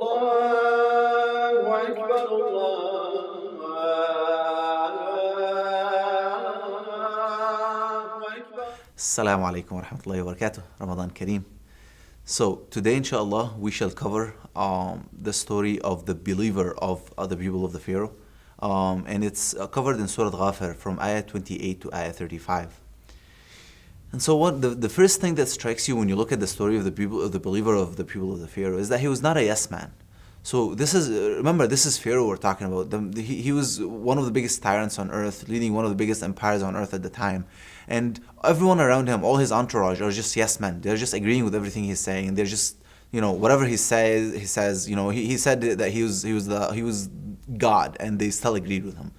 أكبر Assalamu alaikum wa rahmatullahi wa barakatuh. Ramadan Kareem. So today inshallah we shall cover the story of the believer of the people of the Pharaoh, and it's covered in Surah Ghafir from ayah 28 to ayah 35. And so what the first thing that strikes you when you look at the story of the believer of the people of the Pharaoh is that he was not a yes man. So this is Pharaoh we're talking about. He was one of the biggest tyrants on earth, leading one of the biggest empires on earth at the time. And everyone around him, all his entourage, are just yes men. They're just agreeing with everything he's saying. They're just, whatever he says. He said that he was God, and they still agreed with him.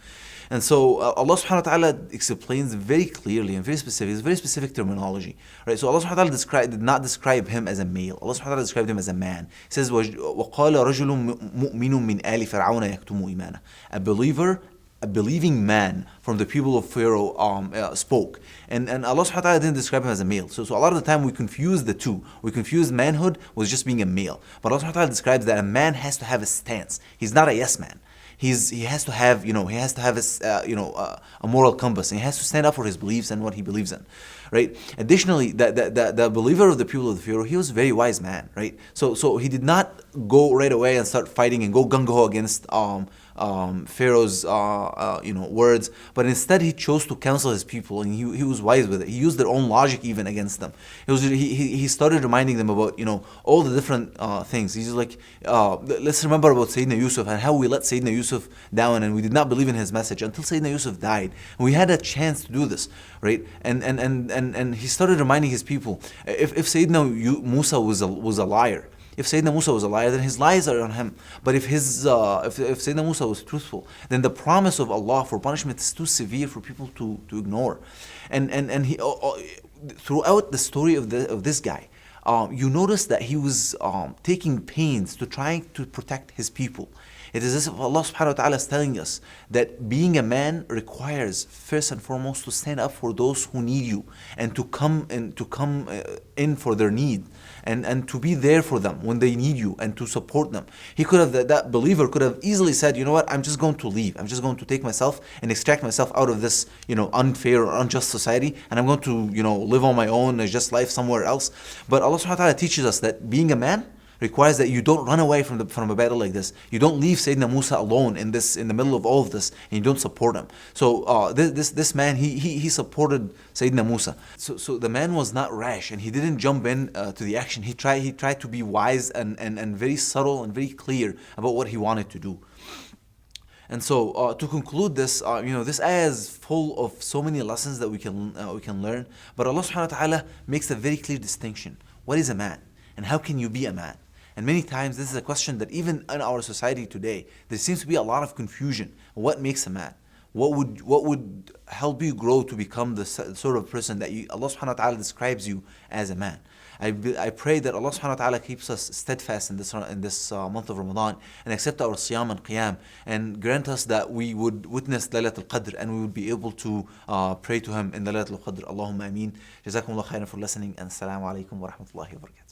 And so Allah subhanahu wa ta'ala explains very clearly and very specific terminology. Right? So Allah subhanahu wa ta'ala did not describe him as a male. Allah subhanahu wa ta'ala described him as a man. He says, وَقَالَ رَجُلٌ مُؤْمِنٌ مِّنْ آلِ فِرْعَوْنَ يَكْتُمُ إِيمَانَهُ. A believing man from the people of Pharaoh spoke. And Allah subhanahu wa ta'ala didn't describe him as a male. So a lot of the time we confuse the two. We confuse manhood with just being a male. But Allah subhanahu wa ta'ala describes that a man has to have a stance. He's not a yes man. He has to have a moral compass, and he has to stand up for his beliefs and what he believes in, right? Additionally, the believer of the people of the Pharaoh, he was a very wise man, right? So he did not go right away and start fighting and go gung ho against Pharaoh's words, but instead he chose to counsel his people, and he was wise with it. He used their own logic even against them. He started reminding them about all the different things. He's like, let's remember about Sayyidina Yusuf and how we let Sayyidina Yusuf down, and we did not believe in his message until Sayyidina Yusuf died. And we had a chance to do this, right? And he started reminding his people, if Sayyidina Musa was a liar. If Sayyidina Musa was a liar, then his lies are on him. But if Sayyidina Musa was truthful, then the promise of Allah for punishment is too severe for people to ignore. And he throughout the story of this guy, you notice that he was taking pains to try to protect his people. It is as if Allah subhanahu wa ta'ala is telling us that being a man requires first and foremost to stand up for those who need you, and to come in for their need, and to be there for them when they need you, and to support them. He could have, that believer could have easily said, you know what, I'm just going to leave. I'm just going to take myself and extract myself out of this unfair or unjust society, and I'm going to live on my own and just life somewhere else. But Allah subhanahu wa ta'ala teaches us that being a man requires that you don't run away from a battle like this. You don't leave Sayyidina Musa alone in the middle of all of this, and you don't support him. So this man, he supported Sayyidina Musa. So the man was not rash, and he didn't jump in to the action. He tried to be wise and very subtle and very clear about what he wanted to do. And so to conclude this, this ayah is full of so many lessons that we can learn. But Allah subhanahu wa ta'ala makes a very clear distinction. What is a man? And how can you be a man? And many times this is a question that even in our society today, there seems to be a lot of confusion. What makes a man? What would help you grow to become the sort of person that Allah subhanahu wa ta'ala describes you as a man? I pray that Allah subhanahu wa ta'ala keeps us steadfast in this month of Ramadan, and accept our siyam and qiyam, and grant us that we would witness Laylatul Qadr, and we would be able to pray to Him in Laylatul Qadr. Allahumma ameen. Jazakumullah khairan for listening, and assalamu alaikum wa rahmatullahi wa barakatuh.